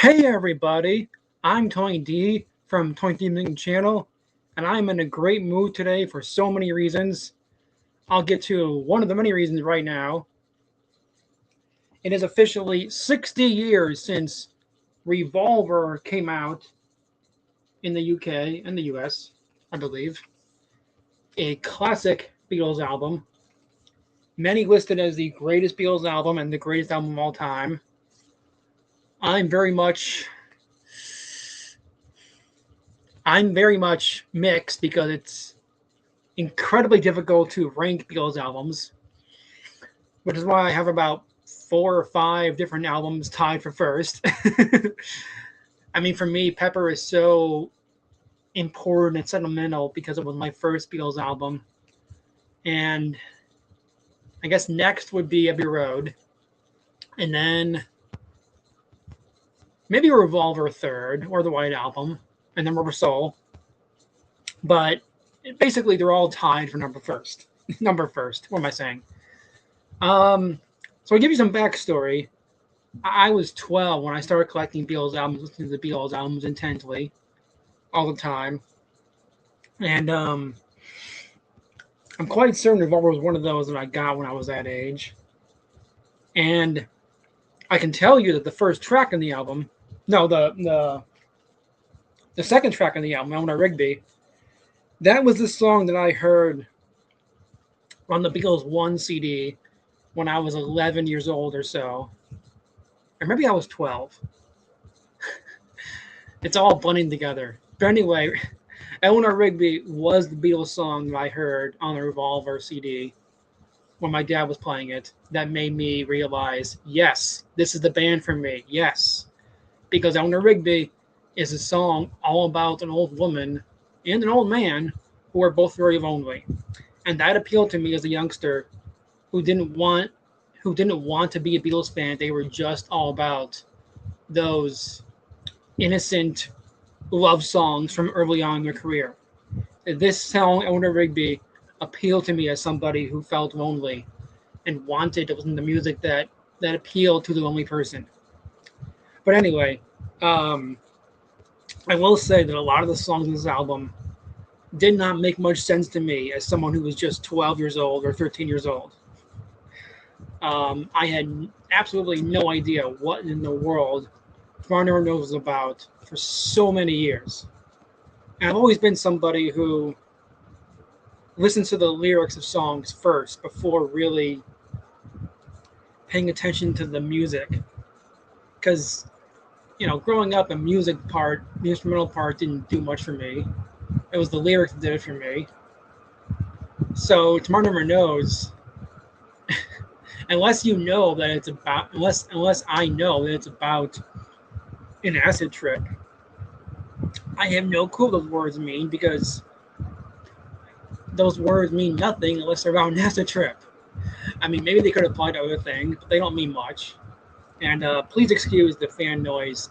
Hey everybody, I'm Tony D from Tony Theming Channel, and I'm in a great mood today for so many reasons. I'll get to one of the many reasons right now. It is officially 60 years since Revolver came out in the UK and the US, I believe. A classic Beatles album. Many listed as the greatest Beatles album and the greatest album of all time. I'm very much I'm very much mixed because it's incredibly difficult to rank Beatles albums, which is why I have about 4 or 5 different albums tied for first. I mean, for me, Pepper is so important and sentimental because it was my first Beatles album. And I guess next would be Abbey Road. And then maybe Revolver third, or the White Album, and then Rubber Soul. But basically, they're all tied for number first. Number first. What am I saying? So I'll give you some backstory. I was 12 when I started collecting Beatles albums, listening to the Beatles albums intently, all the time. And I'm quite certain Revolver was one of those that I got when I was that age. And I can tell you that the first track on the album, no, the second track on the album, Eleanor Rigby, that was the song that I heard on the Beatles 1 CD when I was 11 years old or so. Or maybe I was 12. It's all blending together. But anyway, Eleanor Rigby was the Beatles song that I heard on the Revolver CD when my dad was playing it. That made me realize, yes, this is the band for me. Yes. Because Eleanor Rigby is a song all about an old woman and an old man who are both very lonely. And that appealed to me as a youngster who didn't want to be a Beatles fan. They were just all about those innocent love songs from early on in their career. This song, Eleanor Rigby, appealed to me as somebody who felt lonely and wanted to listen to music that appealed to the lonely person. But anyway, I will say that a lot of the songs in this album did not make much sense to me as someone who was just 12 years old or 13 years old. I had absolutely no idea what in the world Tomorrow Never Knows was about for so many years. And I've always been somebody who listens to the lyrics of songs first before really paying attention to the music. Because, growing up, the instrumental part didn't do much for me. It was the lyrics that did it for me. So Tomorrow Never Knows, unless I know that it's about an acid trip, I have no clue what those words mean because those words mean nothing unless they're about an acid trip. I mean, maybe they could apply to other things, but they don't mean much. And please excuse the fan noise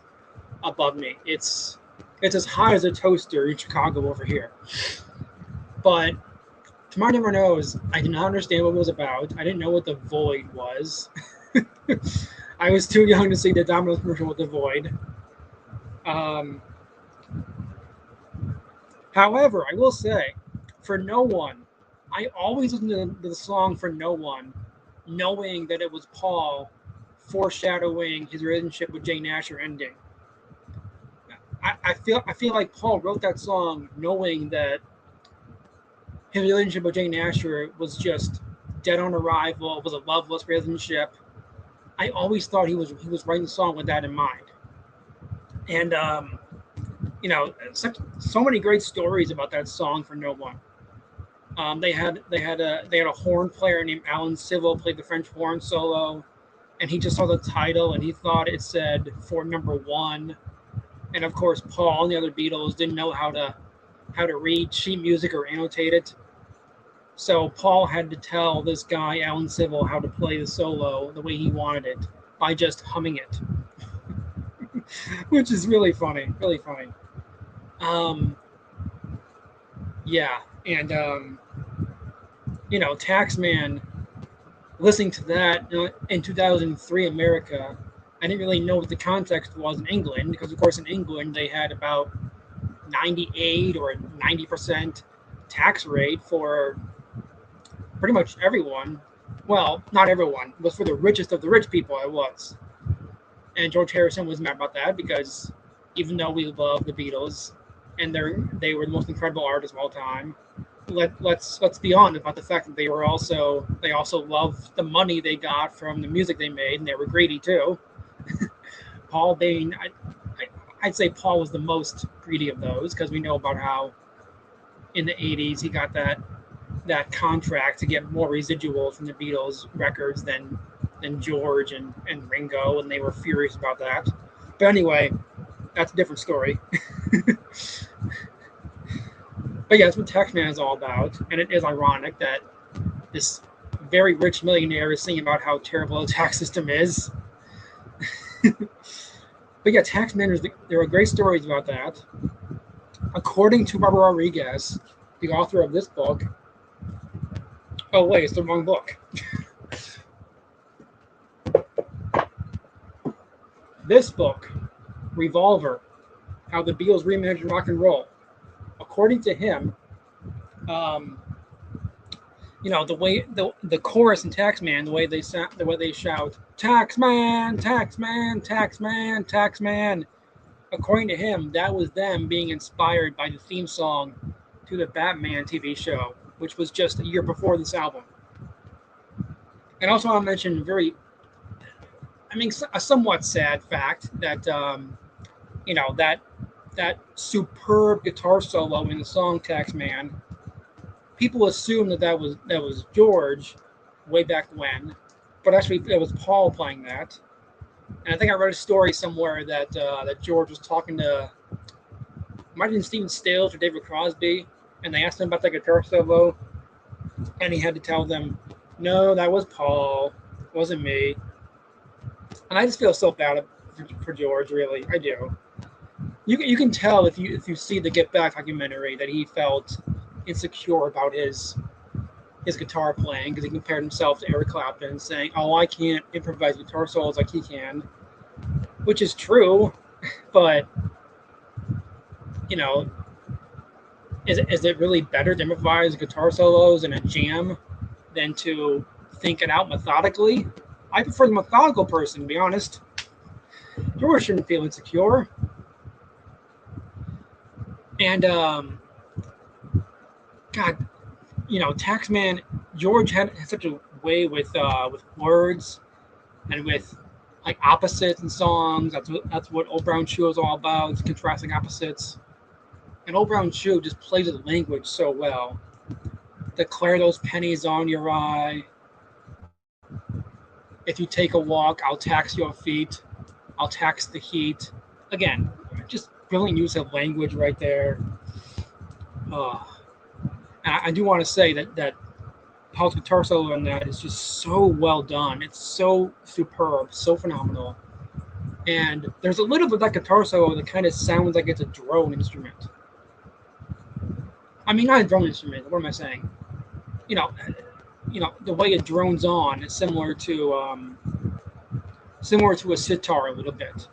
above me. It's as hot as a toaster in Chicago over here. But Tomorrow Never Knows, I did not understand what it was about. I didn't know what the Void was. I was too young to see the Domino's commercial with the Void. However, I will say, For No One, I always listened to the song For No One, knowing that it was Paul foreshadowing his relationship with Jane Asher ending. I feel like Paul wrote that song knowing that his relationship with Jane Asher was just dead on arrival. It was a loveless relationship. I always thought he was writing the song with that in mind. And so many great stories about that song For No One. They had a horn player named Alan Civil played the French horn solo, and he just saw the title and he thought it said for number one. And of course, Paul and the other Beatles didn't know how to read sheet music or annotate it. So Paul had to tell this guy, Alan Civil, how to play the solo the way he wanted it by just humming it, which is really funny, really funny. Yeah, and Taxman, listening to that in 2003 America, I didn't really know what the context was in England because, of course, in England they had about 98 or 90% tax rate for pretty much everyone. Well, not everyone. It was for the richest of the rich people. It was, and George Harrison was mad about that because even though we love the Beatles and they were the most incredible artists of all time, let's be honest about the fact that they also loved the money they got from the music they made, and they were greedy too. Paul being, I'd say Paul was the most greedy of those because we know about how in the '80s he got that contract to get more residuals from the Beatles records than George and Ringo, and they were furious about that. But anyway, that's a different story. But yeah, that's what Taxman is all about, and it is ironic that this very rich millionaire is singing about how terrible the tax system is. But yeah, Taxman, there are great stories about that. According to Barbara Rodriguez, the author of this book. Oh wait, it's the wrong book. This book, Revolver, How the Beatles Reimagined Rock and Roll. According to him, um, the chorus in Taxman, the way they shout, Taxman, Taxman, Taxman, Taxman. According to him, that was them being inspired by the theme song to the Batman TV show, which was just a year before this album. And also, I'll mention a somewhat sad fact that that superb guitar solo in the song Taxman. People assume that was George way back when, but actually it was Paul playing that. And I think I read a story somewhere that George was talking to, might have been Stephen Stills or David Crosby, and they asked him about that guitar solo, and he had to tell them, "No, that was Paul, it wasn't me." And I just feel so bad for George, really, I do. You can tell if you see the Get Back documentary that he felt insecure about his guitar playing because he compared himself to Eric Clapton, saying, "Oh, I can't improvise guitar solos like he can," which is true, but you know, is it really better to improvise guitar solos in a jam than to think it out methodically? I prefer the methodical person, to be honest. George shouldn't feel insecure. And God, Taxman, George had such a way with words and with like opposites in songs. That's what Old Brown Shoe is all about. It's contrasting opposites. And Old Brown Shoe just plays with language so well. Declare those pennies on your eye. If you take a walk, I'll tax your feet. I'll tax the heat. Again, just brilliant use of language right there. Uh, and I do want to say that Paul's guitar solo in that is just so well done. It's so superb, so phenomenal. And there's a little bit of that guitar solo that kind of sounds like it's a drone instrument. I mean, not a drone instrument. What am I saying? You know, the way it drones on is similar to a sitar a little bit.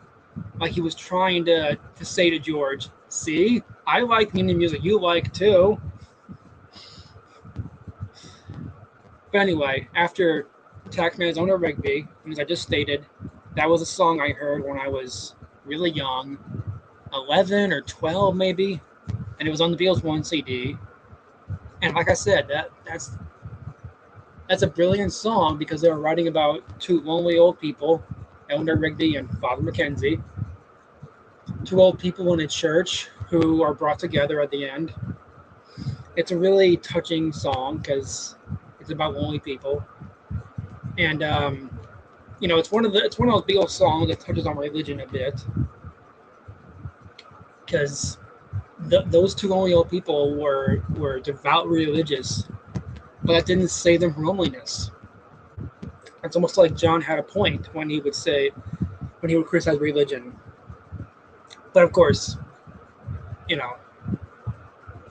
Like he was trying to say to George, "See, I like the music you like too." But anyway, after Taxman's Owner Rigby, as I just stated, that was a song I heard when I was really young, 11 or 12 maybe, and it was on the Beatles One CD. And like I said, that's a brilliant song because they were writing about two lonely old people, Eleanor Rigby and Father Mackenzie, two old people in a church who are brought together at the end. It's a really touching song because it's about lonely people, and it's one of those Beatles songs that touches on religion a bit because those two lonely old people were devout religious, but that didn't save them from loneliness. It's almost like John had a point when he would criticize religion. But of course, you know,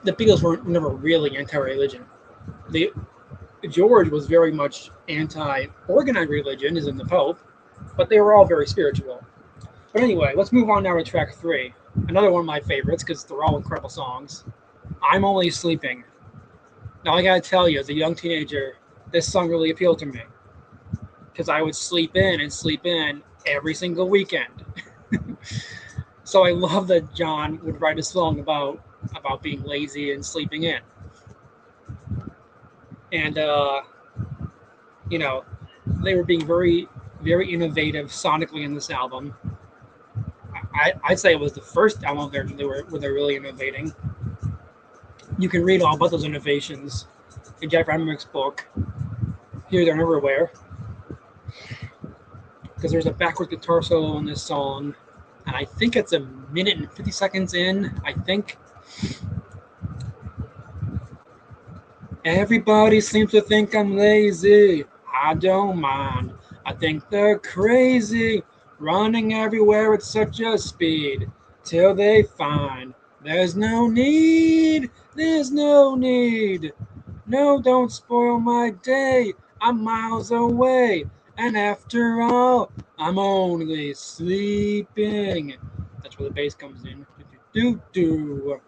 the Beatles were never really anti-religion. The George was very much anti-organized religion, as in the Pope, but they were all very spiritual. But anyway, let's move on now to track 3. Another one of my favorites because they're all incredible songs. I'm Only Sleeping. Now, I gotta tell you, as a young teenager, this song really appealed to me because I would sleep in and sleep in every single weekend. So I love that John would write a song about being lazy and sleeping in. And you know, they were being very, very innovative sonically in this album. I'd say it was the first album where they're really innovating. You can read all about those innovations in Jeff Emerick's book, Here, There, and Everywhere, because there's a backward guitar solo in this song, and I think it's a minute and 50 seconds in. I think everybody seems to think I'm lazy. I don't mind. I think they're crazy, running everywhere at such a speed, till they find there's no need. There's no need. No, don't spoil my day. I'm miles away. And after all, I'm only sleeping. That's where the bass comes in. Do do do.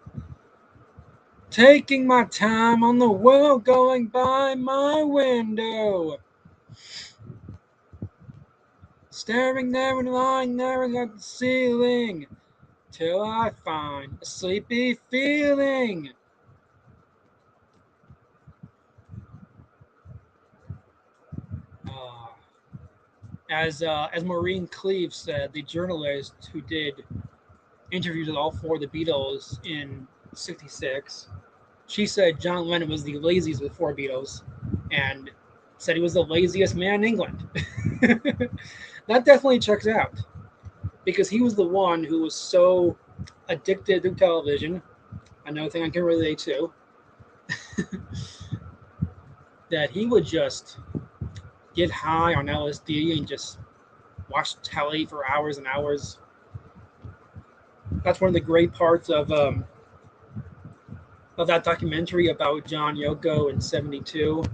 Taking my time on the world going by my window. Staring there and lying there at the ceiling. Till I find a sleepy feeling. Uh, as Maureen Cleave said, the journalist who did interviews with all 4 of the Beatles in '66, she said John Lennon was the laziest of the 4 Beatles, and said he was the laziest man in England. That definitely checks out, because he was the one who was so addicted to television. Another thing I can relate to, that he would just get high on LSD and just watch telly for hours and hours. That's one of the great parts of that documentary about John Yoko in '72.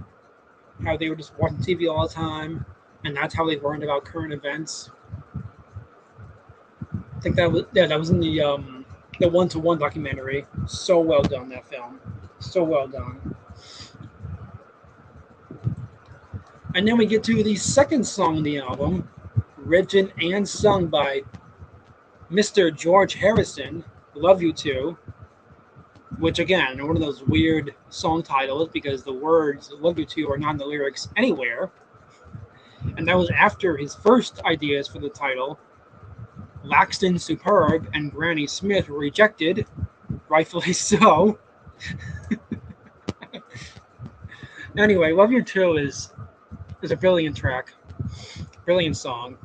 How they were just watching TV all the time, and that's how they learned about current events. I think that was in the One-to-One documentary. So well done, that film. So well done. And then we get to the second song on the album, written and sung by Mr. George Harrison, Love You To, which again, one of those weird song titles because the words Love You To are not in the lyrics anywhere. And that was after his first ideas for the title, Laxton Superb and Granny Smith, were rejected, rightfully so. Anyway, Love You To is a brilliant track, brilliant song,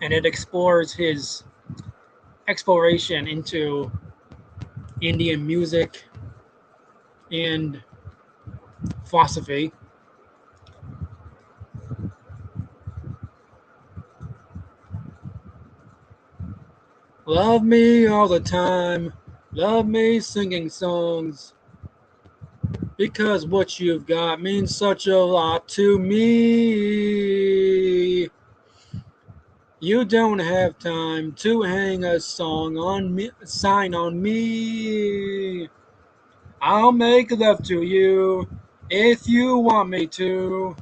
and it explores his exploration into Indian music and philosophy. Love me all the time, love me singing songs, because what you've got means such a lot to me. You don't have time to hang a song on me, sign on me. I'll make love to you if you want me to.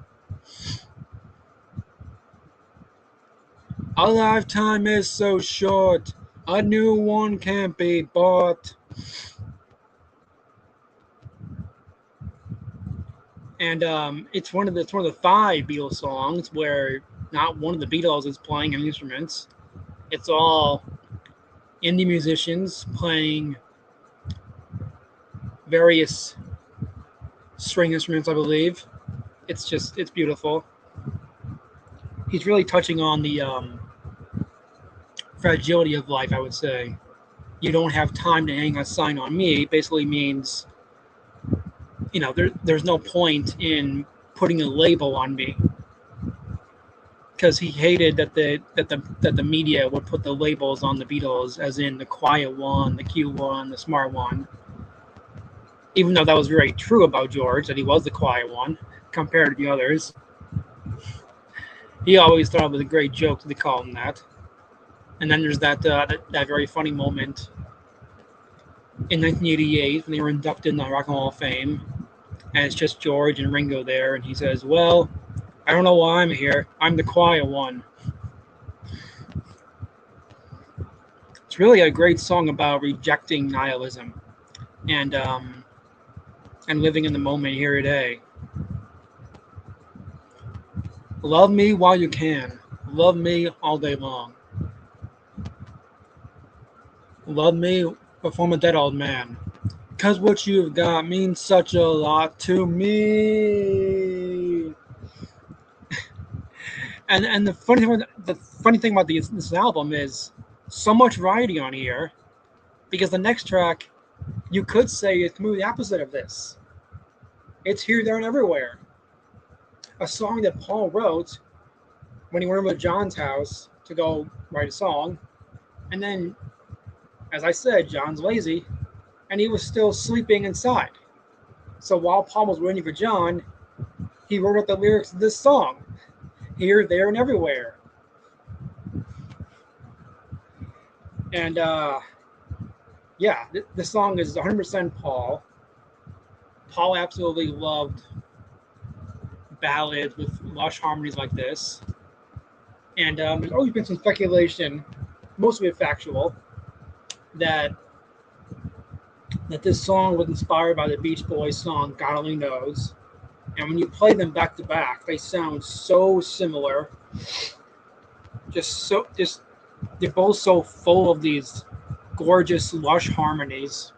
A lifetime is so short, a new one can't be bought. And it's one of the 5 Beatles songs where not one of the Beatles is playing any instruments. It's all indie musicians playing various string instruments, I believe. It's beautiful. He's really touching on the fragility of life, I would say. You don't have time to hang a sign on me basically means, there's no point in putting a label on me, because he hated that the media would put the labels on the Beatles, as in the quiet one, the cute one, the smart one. Even though that was very true about George, that he was the quiet one compared to the others. He always thought it was a great joke to call him that. And then there's that very funny moment in 1988 when they were inducted in the Rock and Roll of Fame, and it's just George and Ringo there, and he says, "Well, I don't know why I'm here. I'm the quiet one." It's really a great song about rejecting nihilism and living in the moment here today. Love me while you can. Love me all day long. Love me before I'm a dead old man. 'Cause what you've got means such a lot to me. And the funny thing about this album is so much variety on here, because the next track you could say is completely the opposite of this. It's Here, There, and Everywhere, a song that Paul wrote when he went over to John's house to go write a song, and then, as I said, John's lazy, and he was still sleeping inside. So while Paul was waiting for John, he wrote out the lyrics of this song, Here, There, and Everywhere. And yeah, this song is 100% Paul. Paul absolutely loved ballads with lush harmonies like this. And there's always been some speculation, most of it factual, that this song was inspired by the Beach Boys song God Only Knows. And when you play them back to back, they sound so similar. Just they're both so full of these gorgeous, lush harmonies.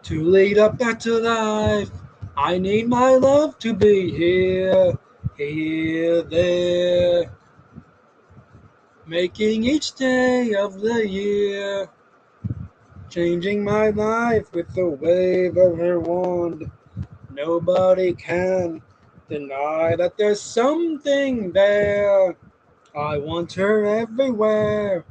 To lead up back to life, I need my love to be here, here, there, making each day of the year, changing my life with the wave of her wand. Nobody can deny that there's something there. I want her everywhere,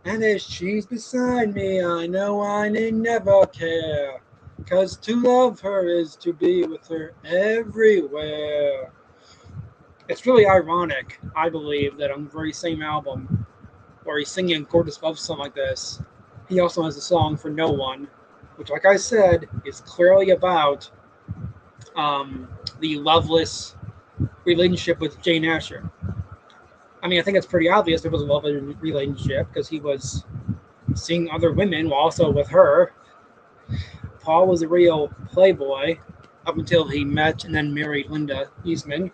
and as she's beside me, I know I need never care. 'Cause to love her is to be with her everywhere. It's really ironic, I believe, that on the very same album where he's singing a gorgeous love song like this, he also has a song for No One, which, like I said, is clearly about the loveless relationship with Jane Asher. I mean, I think it's pretty obvious it was a love relationship because he was seeing other women while also with her. Paul was a real playboy up until he met and then married Linda Eastman.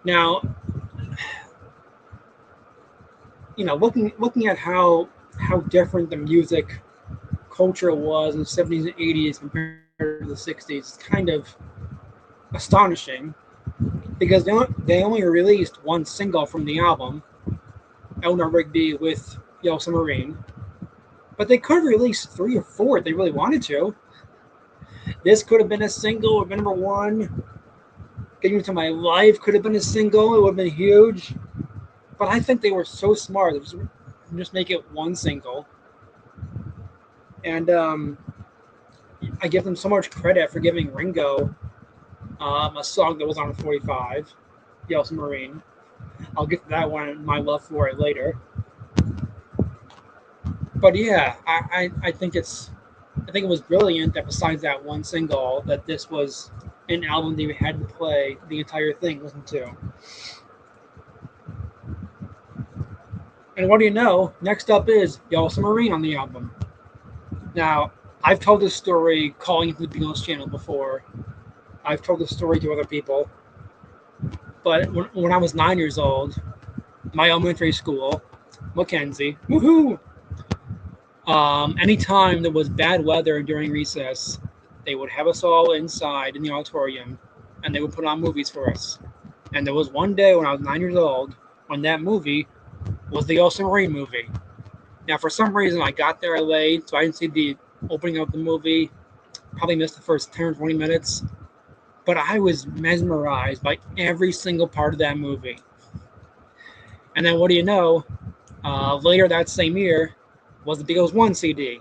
Now, looking at how different the music culture was in the 70s and 80s compared to the 60s, it's kind of astonishing because they only released one single from the album, Eleanor Rigby with Yellow Submarine, but they could have released 3 or 4 if they really wanted to. This could have been a single, it would have been number 1. Getting Into My Life could have been a single, it would have been huge. But I think they were so smart, they just make it one single. And I give them so much credit for giving Ringo a song that was on 45, Yellow Submarine. I'll get to that one, my love for it, later. But yeah, I think it was brilliant that besides that one single, that this was an album that you had to play the entire thing, listen to. And what do you know? Next up is Yellow Submarine on the album. Now, I've told this story calling into the Beatles channel before. I've told this story to other people. But when I was 9 years old, my elementary school, Mackenzie, woohoo! Anytime there was bad weather during recess, they would have us all inside in the auditorium, and they would put on movies for us. And there was one day when I was 9 years old when that movie was the Yellow Submarine movie. Now, for some reason, I got there late, so I didn't see the opening of the movie. Probably missed the first 10 or 20 minutes. But I was mesmerized by every single part of that movie. And then what do you know? Later that same year was the Beatles 1 CD,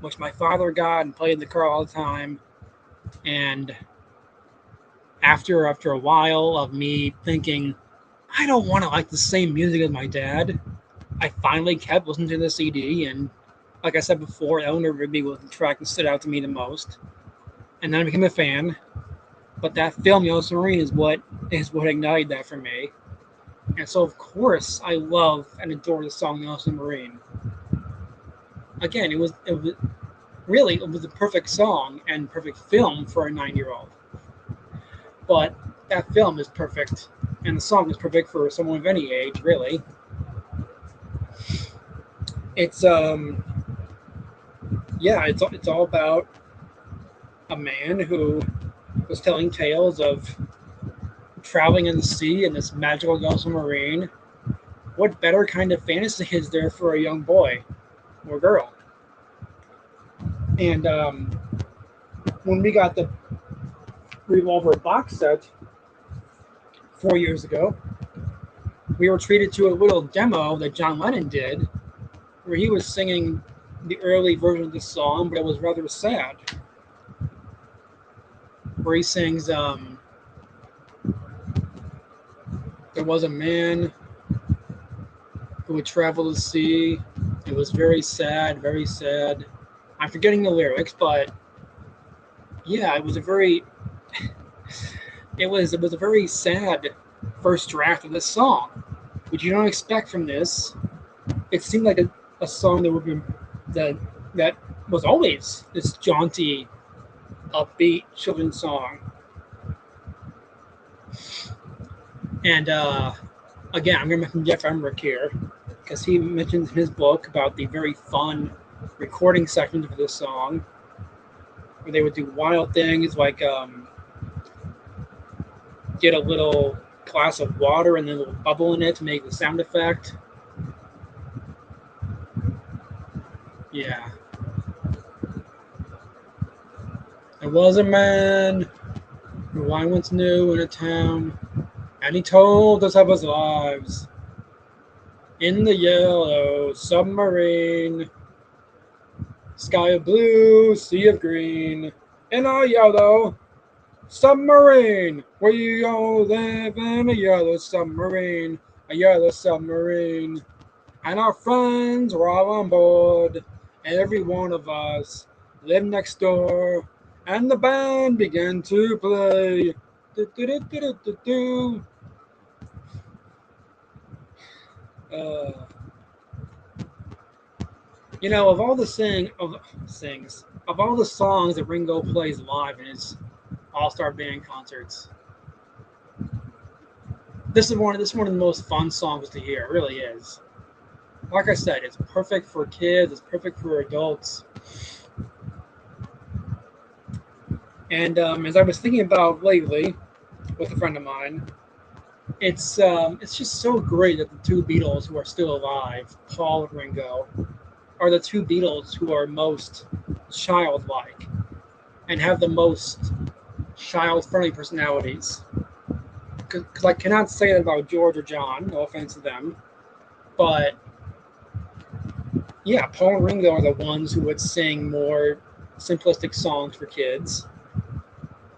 which my father got and played in the car all the time. And after a while of me thinking, I don't want to like the same music as my dad, I finally kept listening to the CD. And like I said before, Eleanor Rigby was the track that stood out to me the most. And then I became a fan. But that film, Yellow Submarine, is what ignited that for me. And so, of course, I love and adore the song Yellow Submarine. Again, it was really it was a perfect song and perfect film for a 9-year-old. But that film is perfect, and the song is perfect for someone of any age, really. It's yeah, it's all about a man who was telling tales of traveling in the sea in this magical yellow submarine. What better kind of fantasy is there for a young boy or girl? And when we got the Revolver box set 4 years ago, we were treated to a little demo that John Lennon did, where he was singing the early version of the song, but it was rather sad. Where he sings, "There was a man who would travel the sea. It was very sad, very sad." I'm forgetting the lyrics, but yeah, it was a very sad first draft of this song, which you don't expect from this. It seemed like a song that would be that that was always this jaunty, upbeat children's song. And again, I'm going to mention Jeff Emmerich here because he mentions in his book about the very fun recording sections for this song, where they would do wild things like get a little glass of water and then a little bubble in it to make the sound effect. Yeah. There was a man who I once knew in a town, and he told us of his lives in the yellow submarine. Sky of blue, sea of green, in a yellow submarine. We all live in a yellow submarine, a yellow submarine. And our friends were all on board. Every one of us lived next door. And the band began to play. Do, do, do, do, do, do, do. Uh, of all the of all the songs that Ringo plays live in his all-star band concerts, this is one of the most fun songs to hear. It really is. Like I said, it's perfect for kids. It's perfect for adults. And as I was thinking about lately with a friend of mine, it's just so great that the two Beatles who are still alive, Paul and Ringo, are the two Beatles who are most childlike and have the most child-friendly personalities. Because I cannot say that about George or John. No offense to them, but yeah, Paul and Ringo are the ones who would sing more simplistic songs for kids.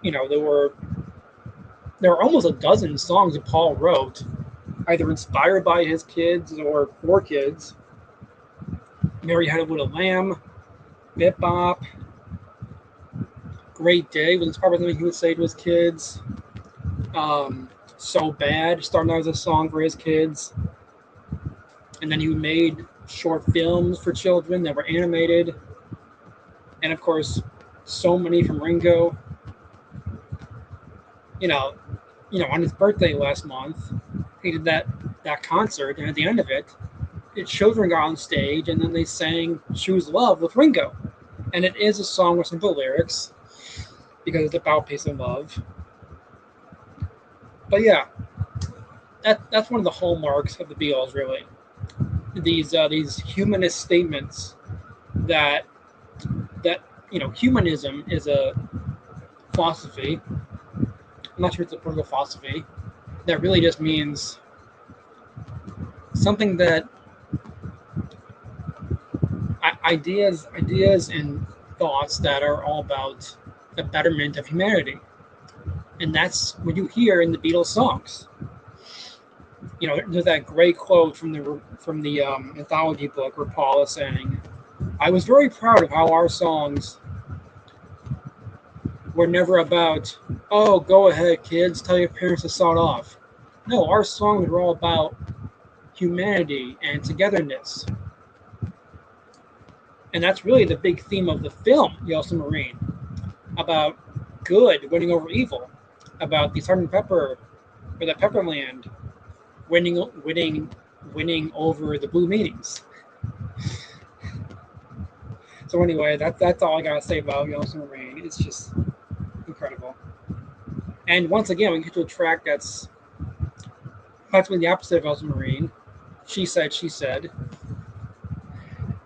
There were almost a dozen songs that Paul wrote, either inspired by his kids or for kids. Mary Had a Little Lamb, Bip Bop, Great Day was inspired by something he would say to his kids. So Bad started out as a song for his kids. And then he made short films for children that were animated. And of course, so many from Ringo. You know, on his birthday last month, he did that concert, and at the end of it, children got on stage, and then they sang "Choose Love" with Ringo, and it is a song with simple lyrics because it's about peace and love. But yeah, that's one of the hallmarks of the Beatles, really. These humanist statements that humanism is a philosophy. I'm not sure it's a political philosophy. That really just means something that ideas and thoughts that are all about the betterment of humanity. And that's what you hear in the Beatles songs. There's that great quote from the anthology book where Paul is saying, "I was very proud of how our songs were never about, oh, go ahead, kids, tell your parents to sod off. No, our songs were all about humanity and togetherness." And that's really the big theme of the film, Yellow Submarine, about good winning over evil, about the Sergeant Pepper or the Pepperland winning over the Blue Meanies. So anyway, that's all I gotta say about Yellow Submarine. It's just incredible. And once again, we get to a track that's practically the opposite of Yellow Submarine. She said, she said.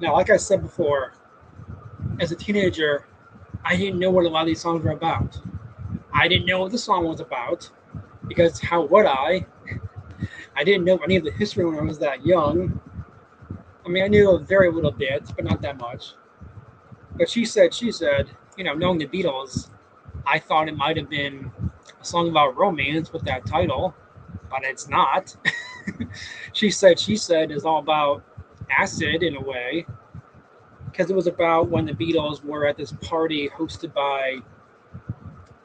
Now, like I said before, as a teenager, I didn't know what a lot of these songs were about. I didn't know what the song was about because how would I? I didn't know any of the history when I was that young. I mean, I knew a very little bit, but not that much. But she said, knowing the Beatles, I thought it might have been a song about romance with that title, but it's not. She said is all about acid in a way, because it was about when the Beatles were at this party hosted by,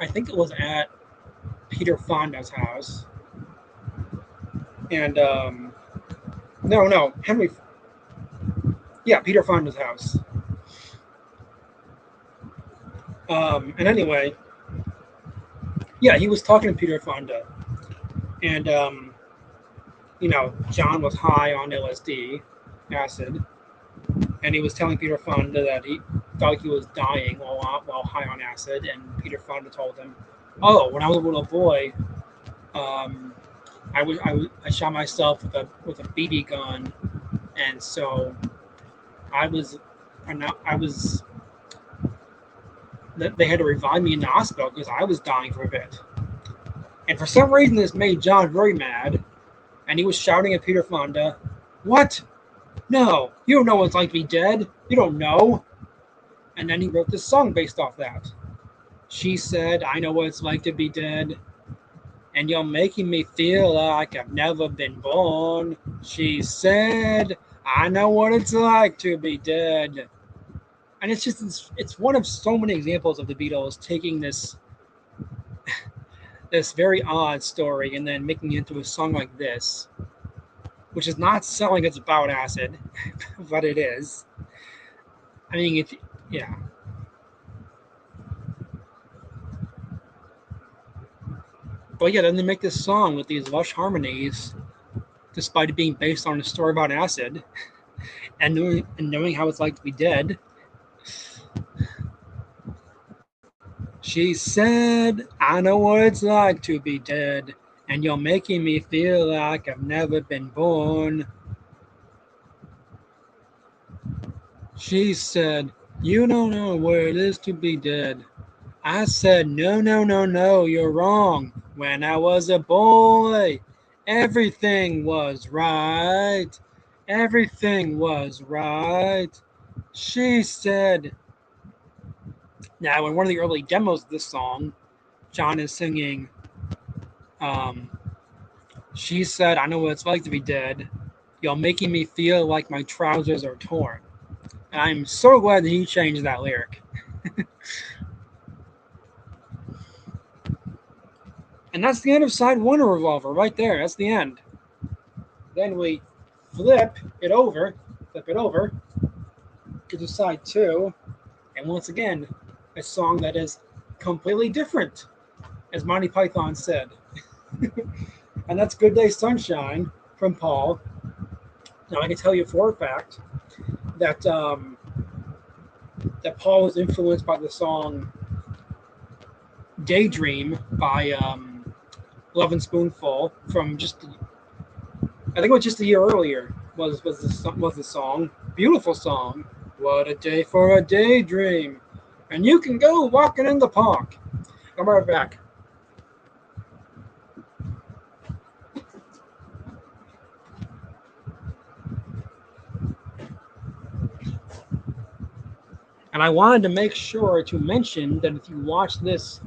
I think it was at Peter Fonda's house. And no, Henry, yeah, Peter Fonda's house. And anyway, yeah, he was talking to Peter Fonda, and John was high on LSD, acid, and he was telling Peter Fonda that he felt like he was dying while high on acid, and Peter Fonda told him, "Oh, when I was a little boy, um, I shot myself with a BB gun, and so I was, I was, they had to revive me in the hospital because I was dying for a bit." And for some reason, this made John very mad, and he was shouting at Peter Fonda, "What? No, you don't know what it's like to be dead. You don't know." And then he wrote this song based off that. She said, "I know what it's like to be dead, and you're making me feel like I've never been born." She said, "I know what it's like to be dead." And it's one of so many examples of the Beatles taking this very odd story and then making it into a song like this, which is not selling it's about acid, but it is. I mean, yeah. But yeah, then they make this song with these lush harmonies, despite it being based on a story about acid, and knowing how it's like to be dead. She said, "I know what it's like to be dead, and you're making me feel like I've never been born." She said, "You don't know where it is to be dead." I said, "No, no, no, no, you're wrong. When I was a boy, everything was right. Everything was right." She said. Now, in one of the early demos of this song, John is singing, um, she said, "I know what it's like to be dead. You're making me feel like my trousers are torn." And I'm so glad that he changed that lyric. And that's the end of side one of Revolver, right there. That's the end. Then we flip it over, get to side two, and once again, a song that is completely different, as Monty Python said. And that's "Good Day Sunshine" from Paul. Now, I can tell you for a fact that that Paul was influenced by the song "Daydream" by Lovin' Spoonful from I think it was just a year earlier. Was the song beautiful song? What a day for a daydream, and you can go walking in the park. I'm right back. And I wanted to make sure to mention that if you watch this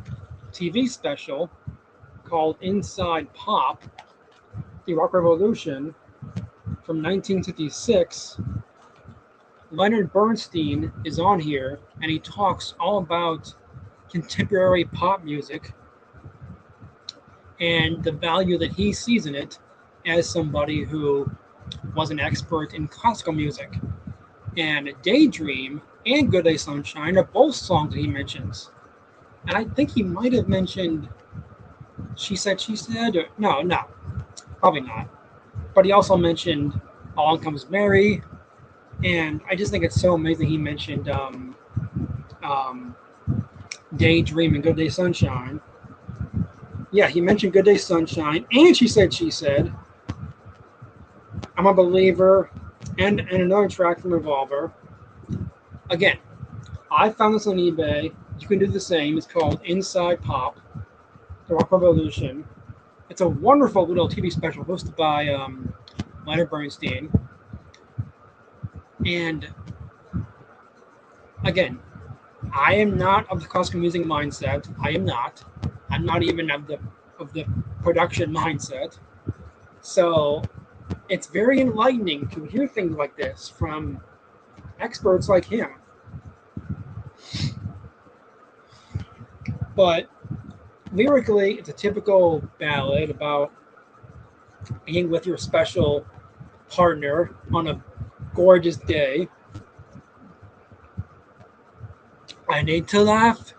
TV special called Inside Pop, The Rock Revolution from 1956, Leonard Bernstein is on here and he talks all about contemporary pop music and the value that he sees in it as somebody who was an expert in classical music. And Daydream and Good Day Sunshine are both songs that he mentions. And I think he might have mentioned She Said, or no, probably not. But he also mentioned Along Comes Mary, and I just think it's so amazing he mentioned um, Daydream and Good Day Sunshine. Yeah, he mentioned Good Day Sunshine, and She Said, I'm a Believer, and another track from Revolver. Again, I found this on eBay. You can do the same. It's called Inside Pop, The Rock Revolution. It's a wonderful little TV special hosted by Leonard Bernstein. And again, I am not of the classical music mindset. I am not. I'm not even of the production mindset. So it's very enlightening to hear things like this from experts like him. But lyrically, it's a typical ballad about being with your special partner on a gorgeous day. I need to laugh,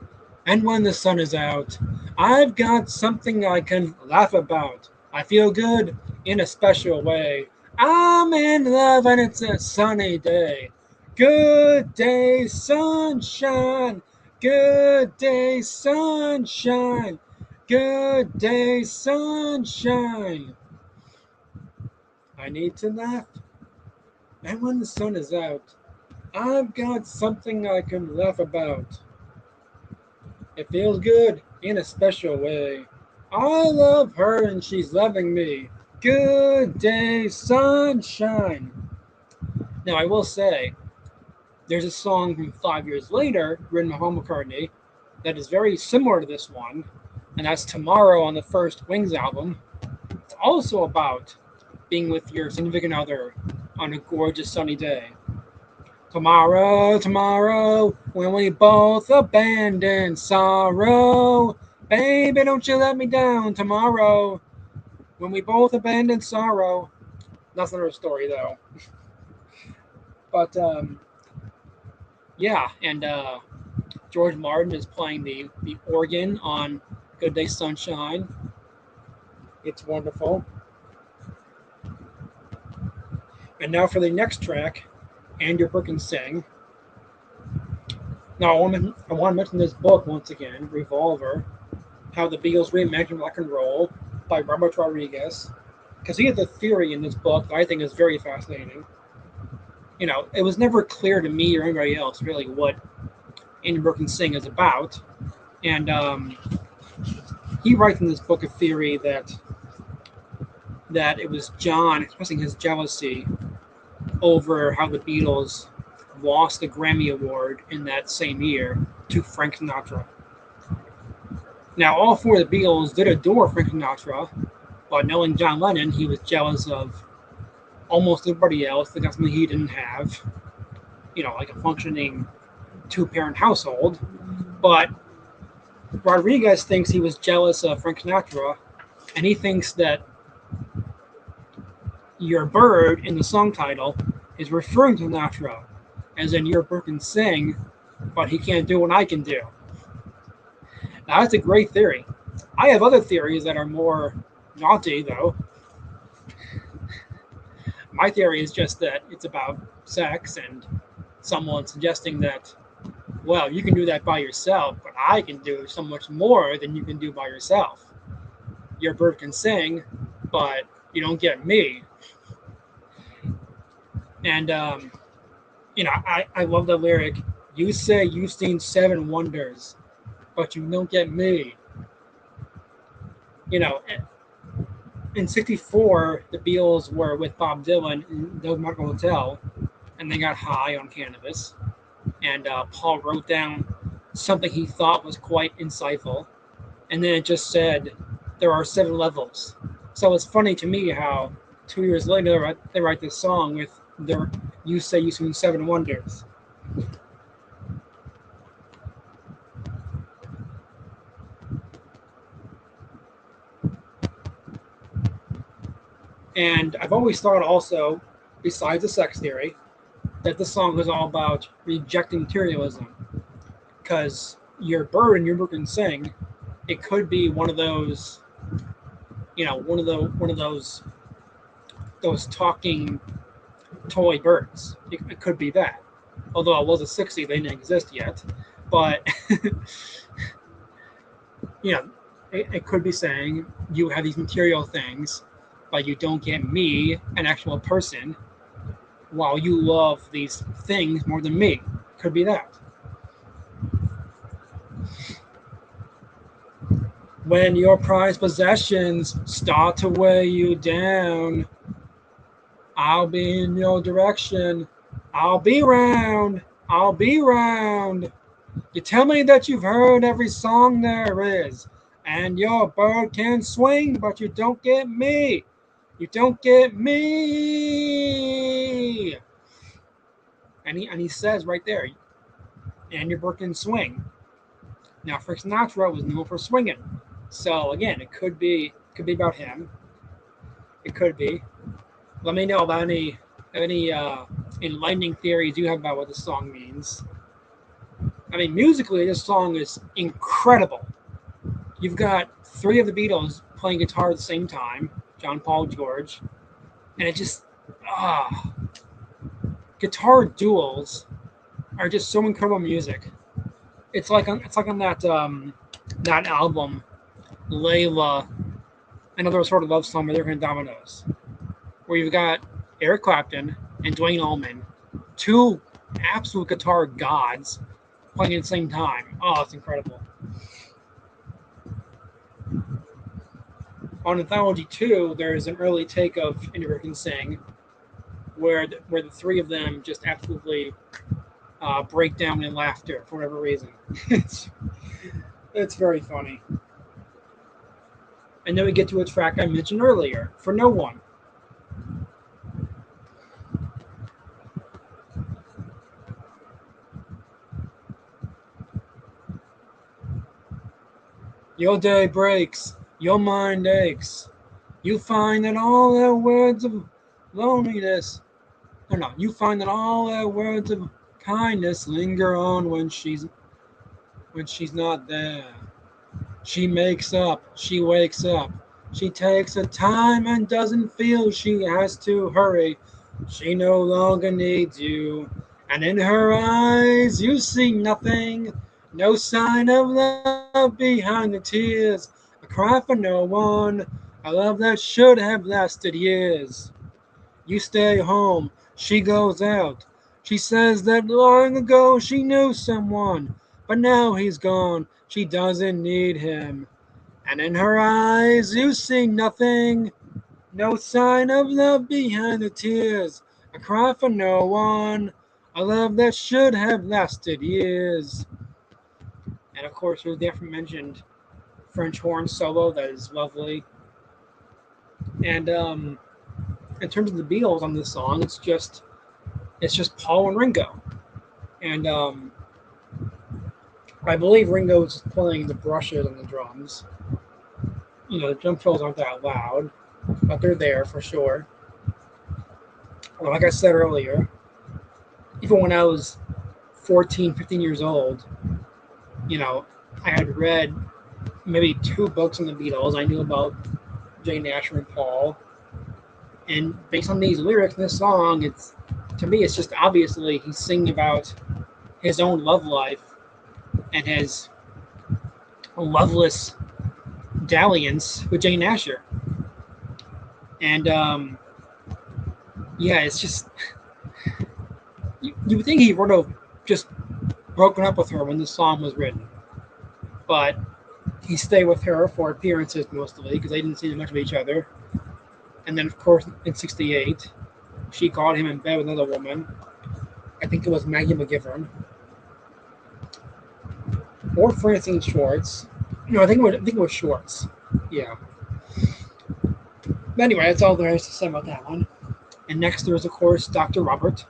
and when the sun is out, I've got something I can laugh about. I feel good in a special way. I'm in love, and it's a sunny day. Good day, sunshine. Good day, sunshine. Good day, sunshine. I need to laugh, and when the sun is out, I've got something I can laugh about. It feels good in a special way. I love her and she's loving me. Good day, sunshine. Now, I will say, there's a song from 5 years later, written by Paul McCartney, that is very similar to this one, and that's Tomorrow on the first Wings album. It's also about being with your significant other on a gorgeous sunny day. Tomorrow, tomorrow, when we both abandon sorrow. Baby, don't you let me down tomorrow. When we both abandon sorrow. That's another story, though. But, yeah, and George Martin is playing the organ on Good Day Sunshine. It's wonderful. And now for the next track, Andrew Perkins Sing. Now, I want to mention this book once again, Revolver, How the Beatles Reimagined Rock and Roll by Robert Rodriguez, because he has a theory in this book that I think is very fascinating. You know, it was never clear to me or anybody else really what Andrew Perkins Sing is about, and he writes in this book a theory that it was John expressing his jealousy over how the Beatles lost the Grammy Award in that same year to Frank Sinatra. Now, all four of the Beatles did adore Frank Sinatra, but knowing John Lennon, he was jealous of almost everybody else that got something he didn't have, you know, like a functioning two-parent household. But Rodriguez thinks he was jealous of Frank Sinatra, and he thinks that Your Bird in the song title is referring to Sinatra, as in Your Bird can sing, but he can't do what I can do. Now, that's a great theory. I have other theories that are more naughty, though. My theory is just that it's about sex and someone suggesting that, well, you can do that by yourself, but I can do so much more than you can do by yourself. Your bird can sing, but you don't get me. And, you know, I love the lyric, you say you've seen seven wonders, but you don't get me. You know, in '64, the Beatles were with Bob Dylan in the Marco Hotel, and they got high on cannabis. and Paul wrote down something he thought was quite insightful, and then it just said there are 7 levels. So it's funny to me how 2 years later they write this song with their "You Say You Sing 7 Wonders." And I've always thought also, besides the sex theory, that this song is all about rejecting materialism. Because your bird and your book can sing, it could be one of those, one of those talking toy birds. It could be that. Although it was a 60, they didn't exist yet. But you know, it could be saying you have these material things, but you don't get me, an actual person, while you love these things more than me. Could be that. When your prized possessions start to weigh you down, I'll be in your direction. I'll be round. I'll be round. You tell me that you've heard every song there is, and your bird can swing, but you don't get me. You don't get me. And he says right there, and your bird can swing. Now, Frank Sinatra was known for swinging, so again, it could be about him. It could be. Let me know about any enlightening theories you have about what this song means. I mean, musically, this song is incredible. You've got 3 of the Beatles playing guitar at the same time, John, Paul, George, and it just ah, guitar duels are just so incredible music. It's like on that album, Layla, another sort of love song where they're in dominoes, where you've got Eric Clapton and Dwayne Allman, two absolute guitar gods, playing at the same time. Oh, it's incredible. On Anthology 2, there's an early take of Indigo Can Sing where the 3 of them just absolutely break down in laughter for whatever reason. it's, it's very funny. And then we get to a track I mentioned earlier, For No One. Your day breaks, your mind aches. You find that all their words of loneliness, no, you find that all their words of kindness linger on when she's not there. She makes up, she wakes up, she takes her time and doesn't feel she has to hurry. She no longer needs you, and in her eyes you see nothing, no sign of love behind the tears, a cry for no one, a love that should have lasted years. You stay home, she goes out. She says that long ago she knew someone, but now he's gone, she doesn't need him. And in her eyes you see nothing, no sign of love behind the tears, a cry for no one, a love that should have lasted years. And of course, there's the aforementioned French horn solo that is lovely. And in terms of the Beatles on this song, it's just Paul and Ringo. And I believe Ringo's playing the brushes on the drums. The drum fills aren't that loud, but they're there for sure. Like I said earlier, even when I was 14, 15 years old, you know, I had read maybe 2 books on the Beatles. I knew about Jane Asher and Paul. And based on these lyrics in this song, to me, it's just obviously he's singing about his own love life and his loveless dalliance with Jane Asher. And yeah, it's just you would think he would have just broken up with her when this song was written, but he stayed with her for appearances mostly because they didn't see much of each other. And then, of course, in '68, she caught him in bed with another woman. I think it was Maggie McGivern. or Francine Schwartz. No, I think it was Schwartz. Yeah. But anyway, that's all there is to say about that one. And next there was, of course, Dr. Robert.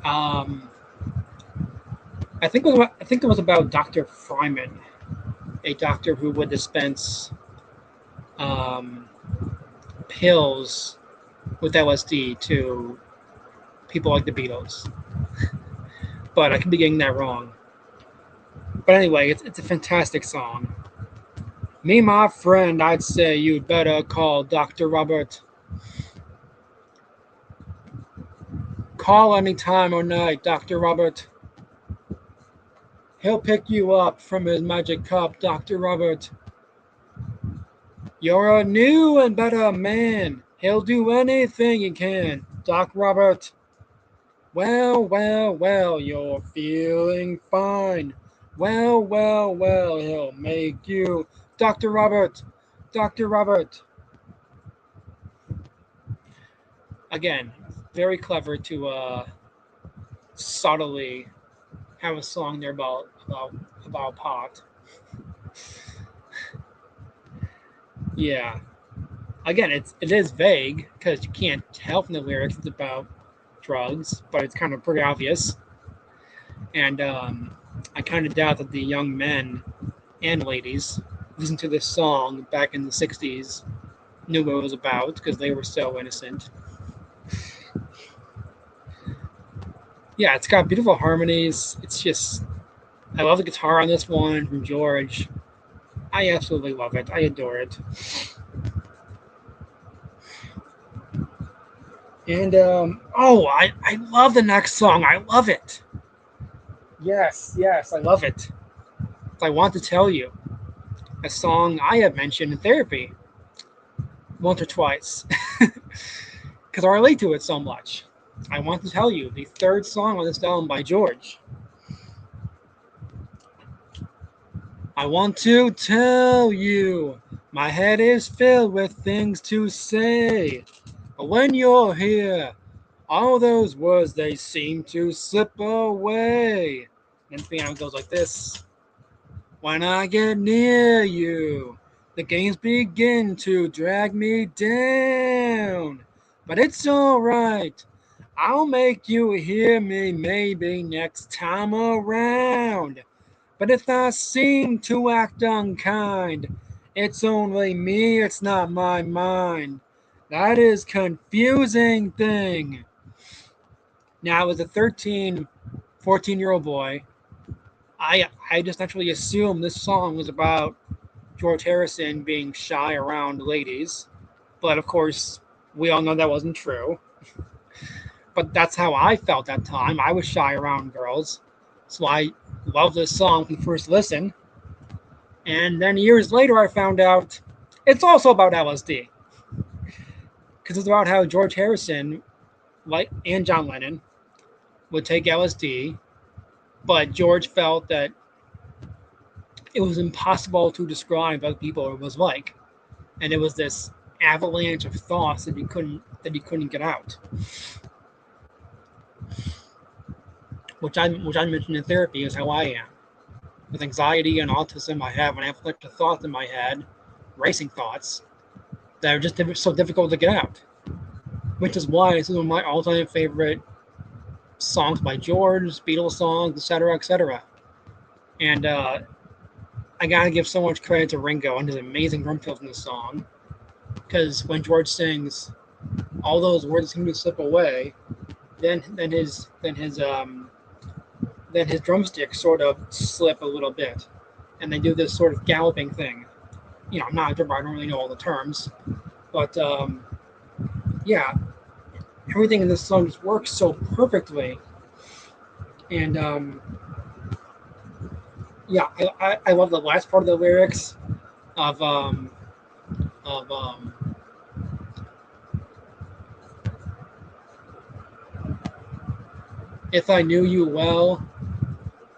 Um, I think it was about Dr. Fryman, a doctor who would dispense um, pills with LSD to people like the Beatles. But I could be getting that wrong. But anyway, it's a fantastic song. Me, my friend, I'd say you'd better call Dr. Robert. Call any time or night, Dr. Robert. He'll pick you up from his magic cup, Dr. Robert. You're a new and better man. He'll do anything he can, Doc Robert. Well, well, well, you're feeling fine. Well, well, well, he'll make you, Dr. Robert, Dr. Robert. Again, very clever to subtly have a song there about pot. Yeah. Again, it is vague because you can't tell from the lyrics it's about drugs, but it's kind of pretty obvious. And I kind of doubt that the young men and ladies listening to this song back in the '60s knew what it was about because they were so innocent. Yeah, it's got beautiful harmonies. It's just, I love the guitar on this one from George. I absolutely love it. I adore it. And I love the next song. I love it. Yes, I love it. I want to tell you a song I have mentioned in therapy once or twice because I relate to it so much. I want to tell you the third song on this album by George. I want to tell you, my head is filled with things to say. But when you're here, all those words they seem to slip away. And the piano goes like this. When I get near you, the games begin to drag me down. But it's alright. I'll make you hear me maybe next time around. But if I seem to act unkind, it's only me, it's not my mind. That is confusing thing. Now, as a 13, 14-year-old boy, I just naturally assumed this song was about George Harrison being shy around ladies. But of course, we all know that wasn't true. But that's how I felt that time. I was shy around girls. So I loved this song from first listen. And then years later, I found out it's also about LSD. Because it's about how George Harrison, like and John Lennon, would take LSD, but George felt that it was impossible to describe what people it was like, and it was this avalanche of thoughts that he couldn't get out. Which I mentioned in therapy is how I am. With anxiety and autism, I have an avalanche of thoughts in my head, racing thoughts that are just so difficult to get out. Which is why it's one of my all-time favorite songs by George, Beatles songs, etc., etc. And I gotta give so much credit to Ringo and his amazing drum fills in this song, because when George sings, all those words seem to slip away. Then his drumsticks sort of slip a little bit, and they do this sort of galloping thing. You know, I'm not a drummer; I don't really know all the terms, but yeah, everything in this song just works so perfectly, and yeah, I love the last part of the lyrics of of um, if I knew you well,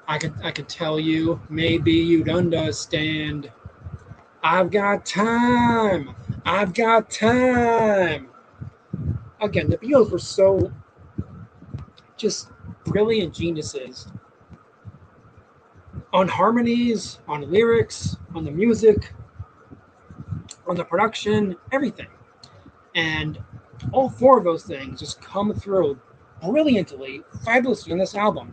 I could tell you, maybe you'd understand. I've got time. I've got time. Again, the Beatles were so just brilliant geniuses on harmonies, on lyrics, on the music, on the production, everything. And all four of those things just come through brilliantly, fabulously on this album.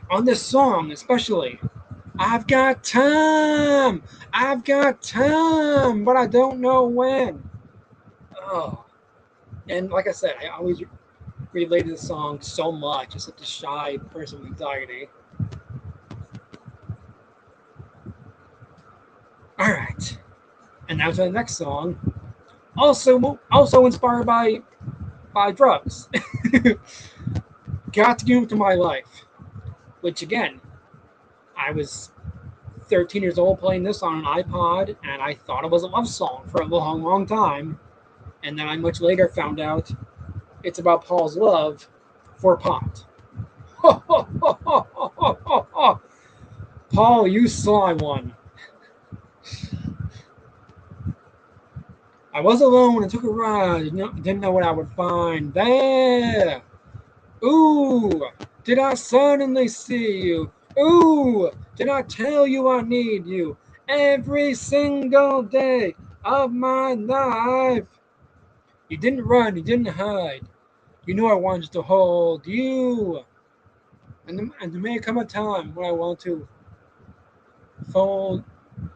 On this song, especially, I've got time, but I don't know when. Oh, and like I said, I always related the song so much as such a shy person with anxiety. All right, and now to the next song, also inspired by drugs. Got to Give to My Life, which again, I was 13 years old playing this on an iPod, and I thought it was a love song for a long, long time. And then I much later found out it's about Paul's love for pot. Paul, you sly one. I was alone and took a ride. Didn't know what I would find there. Ooh, did I suddenly see you? Ooh, did I tell you I need you every single day of my life? You didn't run, you didn't hide. You knew I wanted to hold you. And there may come a time when I want to fold,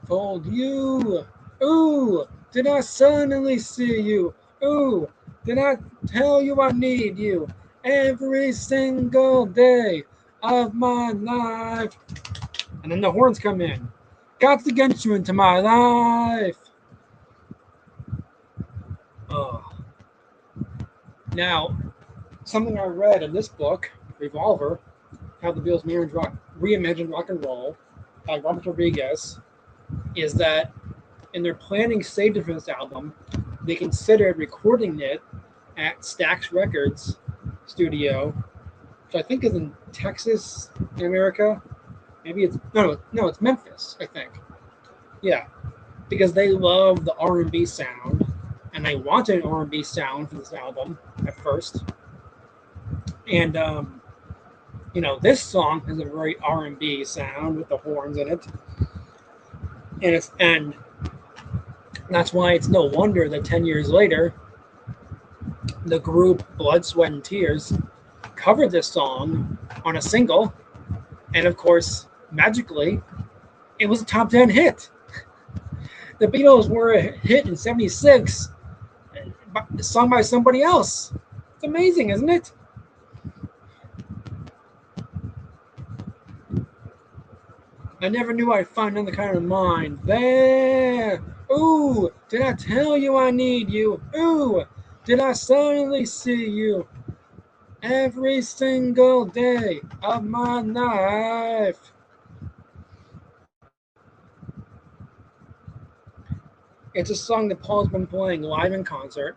fold you. Ooh, did I suddenly see you? Ooh, did I tell you I need you every single day of my life? And then the horns come in. Got to get you into my life. Oh. Now, something I read in this book, Revolver, how the Beatles reimagined rock and roll by Robert Rodriguez, is that in their planning stages for this album, they considered recording it at Stax Records studio, which I think is in Texas, in America. Maybe it's no, it's Memphis, I think. Yeah, because they love the R&B sound, and they wanted an R&B sound for this album at first. And this song has a very R&B sound with the horns in it, and that's why it's no wonder that 10 years later, the group Blood, Sweat, and Tears covered this song on a single, and of course, magically, it was a top 10 hit. The Beatles were a hit in '76, sung by somebody else. It's amazing, isn't it? I never knew I'd find another kind of mind. There! Ooh, did I tell you I need you? Ooh, did I suddenly see you every single day of my life? It's a song that Paul's been playing live in concert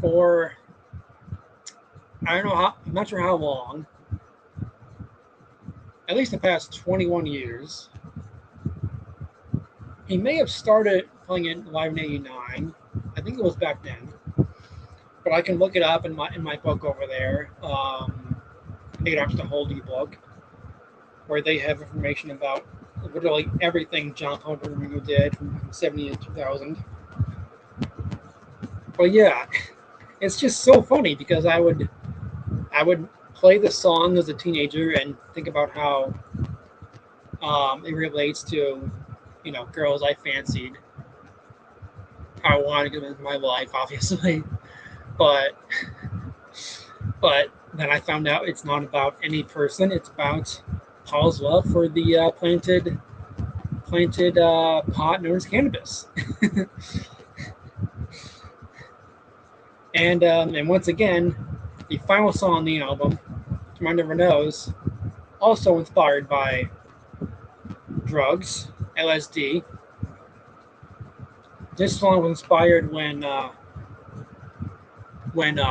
for I don't know how, I'm not sure how long, at least the past 21 years. He may have started playing it live in '89. I think it was back then, but I can look it up in my book over there. Eight Arms to Hold You book, where they have information about literally everything John Paul Ringo did from '70 to 2000. But yeah, it's just so funny because I would play the song as a teenager and think about how it relates to girls I fancied, how I wanted to get into my life, obviously. But but then I found out it's not about any person. It's about Paul's love for the planted pot known as cannabis. And once again, the final song on the album, Tomorrow Never Knows, also inspired by drugs, LSD. This song was inspired when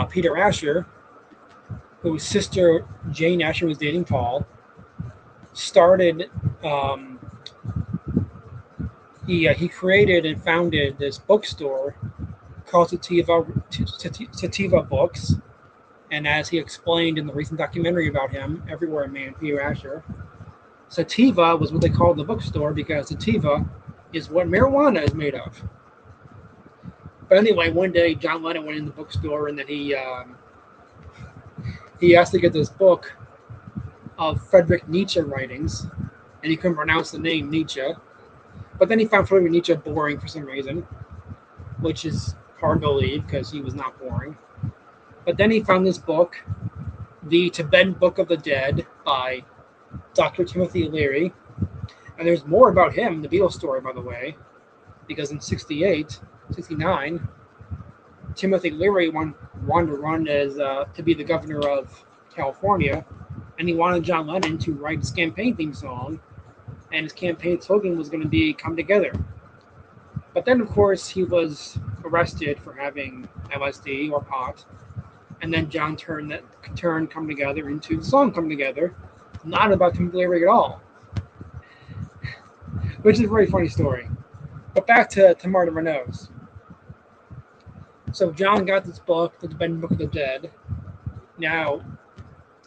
Peter Asher, whose sister Jane Asher was dating Paul, started. He created and founded this bookstore called Sativa Books, and as he explained in the recent documentary about him, Everywhere Man, Peter Asher, Sativa was what they called the bookstore because sativa is what marijuana is made of. But anyway, one day John Lennon went in the bookstore and then he asked to get this book of Friedrich Nietzsche writings, and he couldn't pronounce the name Nietzsche. But then he found Friedrich Nietzsche boring for some reason, which is hard to believe because he was not boring. But then he found this book, The Tibetan Book of the Dead by Dr. Timothy Leary. And there's more about him, the Beatles story, by the way, because in 69, Timothy Leary wanted to run as to be the governor of California, and he wanted John Lennon to write his campaign theme song, and his campaign slogan was going to be "Come Together." But then, of course, he was arrested for having LSD or pot, and then John turned "Come Together" into the song "Come Together," not about Timothy Leary at all, which is a very funny story. But back to Martin Renault's. So John got this book, The Tibetan Book of the Dead. Now,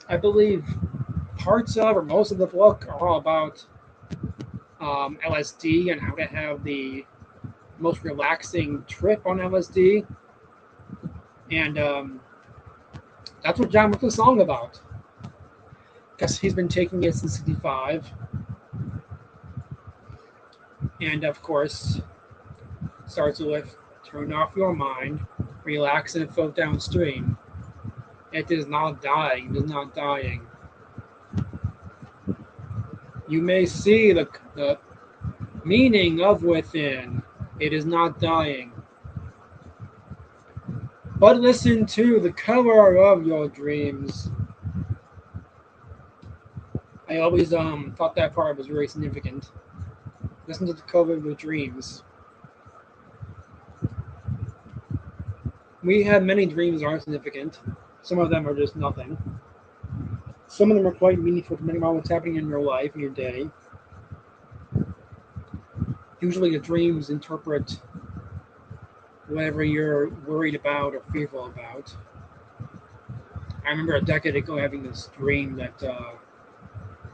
I believe parts of or most of the book are all about LSD and how to have the most relaxing trip on LSD. And that's what John wrote the song about. Because he's been taking it since 65. And of course, starts with "Turn off your mind, relax and float downstream. It is not dying, it is not dying. You may see the meaning of within, it is not dying. But listen to the color of your dreams." I always thought that part was very significant. Listen to the color of your dreams. We have many dreams that aren't significant. Some of them are just nothing. Some of them are quite meaningful depending on what's happening in your life, in your day. Usually the dreams interpret whatever you're worried about or fearful about. I remember a decade ago having this dream that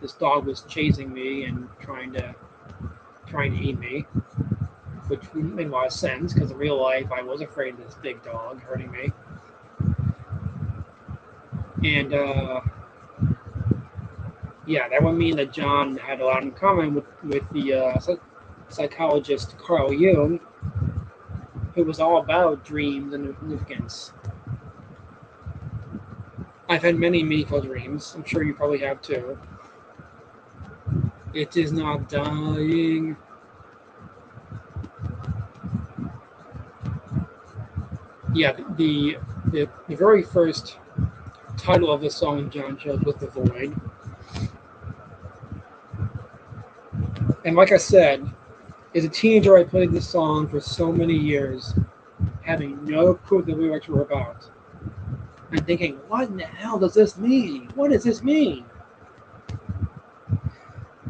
this dog was chasing me and trying to eat me, which made a lot of sense because in real life I was afraid of this big dog hurting me. And yeah, that would mean that John had a lot in common with the psychologist Carl Jung, who was all about dreams and their significance. I've had many meaningful dreams. I'm sure you probably have too. It is not dying. Yeah, the very first title of the song John chose was "The Void." And like I said, as a teenager, I played this song for so many years, having no clue what the lyrics were about. And thinking, what in the hell does this mean? What does this mean?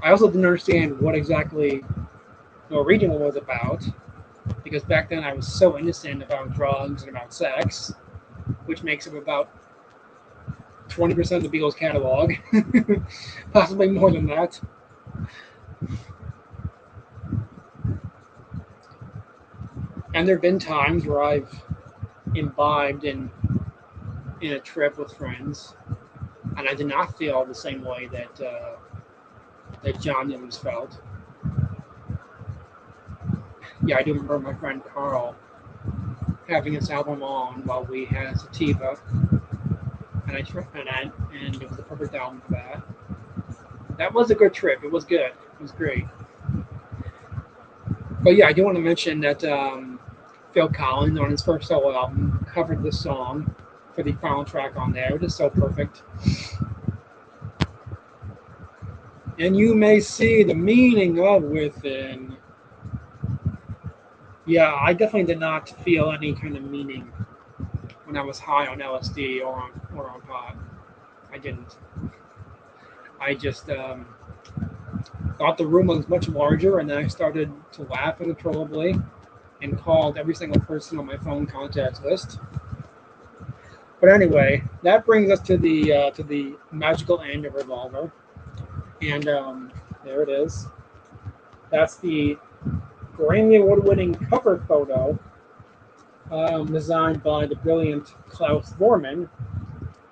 I also didn't understand what exactly Norwegian was about, because back then I was so innocent about drugs and about sex, which makes up about 20% of the Beatles catalog, possibly more than that. And there have been times where I've imbibed in a trip with friends, and I did not feel the same way that John Newman's felt. Yeah, I do remember my friend Carl having this album on while we had sativa, and it was the perfect album for that. That was a good trip. It was good. It was great. But yeah, I do want to mention that Phil Collins on his first solo album covered this song for the final track on there. It is so perfect. And you may see the meaning of within. Yeah, I definitely did not feel any kind of meaning when I was high on LSD or on pot. I didn't. I just thought the room was much larger, and then I started to laugh uncontrollably and called every single person on my phone contacts list. But anyway, that brings us to the magical end of Revolver. And There it is. That's the Grammy Award-winning cover photo, designed by the brilliant Klaus Vormann.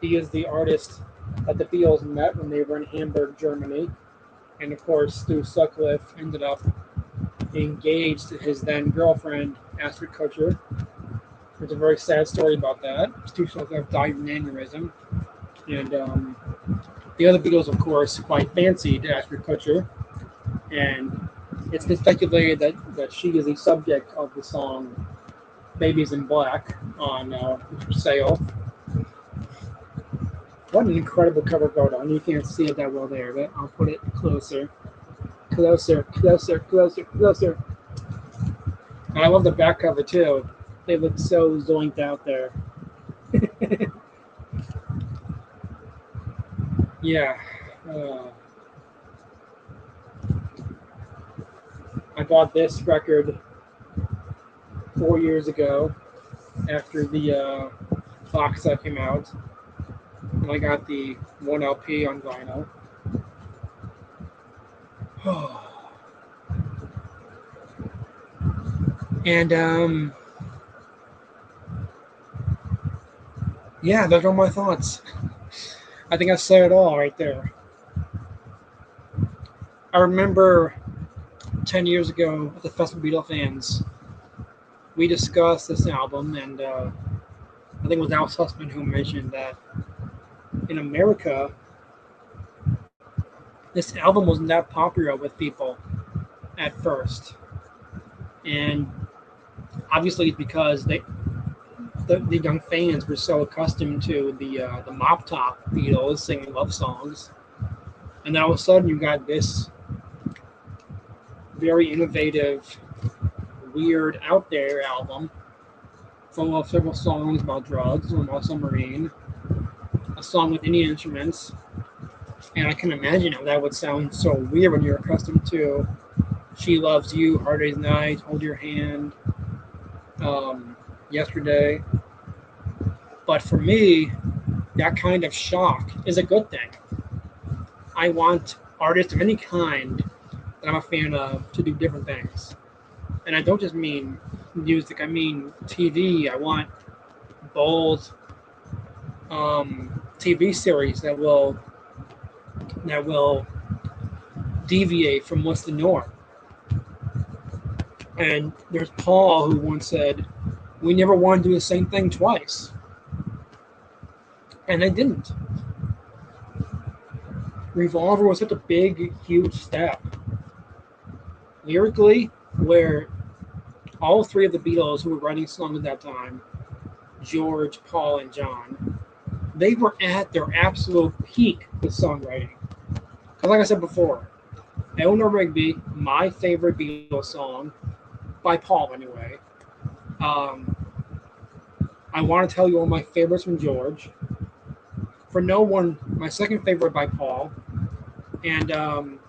He is the artist that the Beatles met when they were in Hamburg, Germany. And of course, Stu Sutcliffe ended up engaged to his then girlfriend, Astrid Kutcher. There's a very sad story about that. Stu Sutcliffe died of an aneurysm. And the other Beatles, of course, quite fancied Astrid Kutcher. And it's been speculated that she is the subject of the song Babies in Black on For Sale. What an incredible cover photo. And you can't see it that well there, but I'll put it closer. Closer, closer, closer, closer. And I love the back cover too. They look so zoinked out there. Yeah. I bought this record 4 years ago after the box set came out. And I got the 1 LP on vinyl. And yeah, those are my thoughts. I think I said it all right there. I remember 10 years ago at the Festival of Beatles Fans, we discussed this album, and I think it was Al Sussman who mentioned that in America, this album wasn't that popular with people at first. And obviously it's because the young fans were so accustomed to the mop top Beatles singing love songs, and then all of a sudden you got this very innovative, weird, out there album full of several songs about drugs, one about submarine, a song with Indian instruments, and I can imagine how that would sound so weird when you're accustomed to "She Loves You," "Hard Day's Night," "Hold Your Hand," "Yesterday." But for me, that kind of shock is a good thing. I want artists of any kind that I'm a fan of to do different things. And I don't just mean music, I mean TV. I want bold TV series that will deviate from what's the norm. And there's Paul who once said, "We never want to do the same thing twice." And they didn't. Revolver was such a big, huge step. Lyrically, where all three of the Beatles who were writing songs at that time, George, Paul, and John, they were at their absolute peak with songwriting. Because like I said before, Eleanor Rigby, my favorite Beatles song, by Paul anyway. I Want to Tell You All My Favorites from George. For No One, my second favorite by Paul. And I'm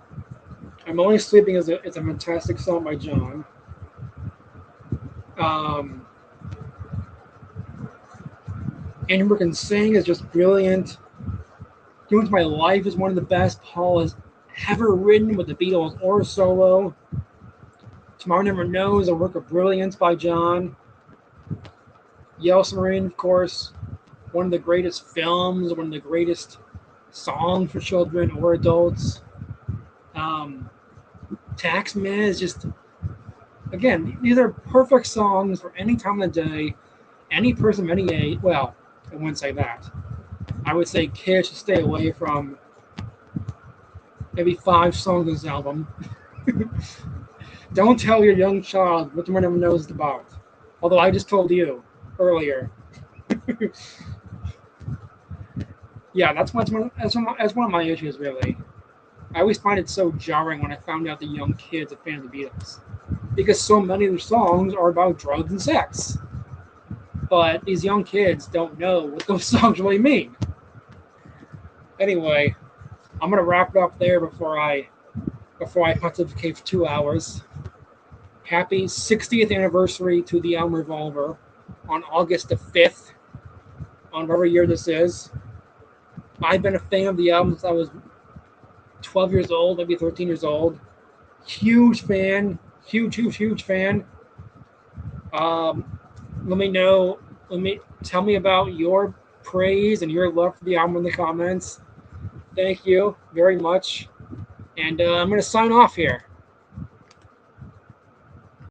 Only Sleeping is a fantastic song by John. Anyone Can Sing is just brilliant. Doing My Life is one of the best Paul has ever written with the Beatles or solo. Tomorrow Never Knows, a work of brilliance by John. Yellow Submarine, of course, one of the greatest films, one of the greatest songs for children or adults. Taxman is just, again, these are perfect songs for any time of the day, any person of any age. Well, I wouldn't say that. I would say kids should stay away from maybe 5 songs on this album. Don't tell your young child what Tomorrow Never Knows is about. Although I just told you earlier. Yeah, that's one of my issues, really. I always find it so jarring when I found out the young kids are fans of the Beatles. Because so many of their songs are about drugs and sex. But these young kids don't know what those songs really mean. Anyway, I'm going to wrap it up there before I pontificate for 2 hours. Happy 60th anniversary to the album Revolver on August the 5th, on whatever year this is. I've been a fan of the album since I was 12 years old, maybe 13 years old. Huge fan, huge fan. Let me know. Let me tell me about your praise and your love for the album in the comments. Thank you very much. And I'm going to sign off here.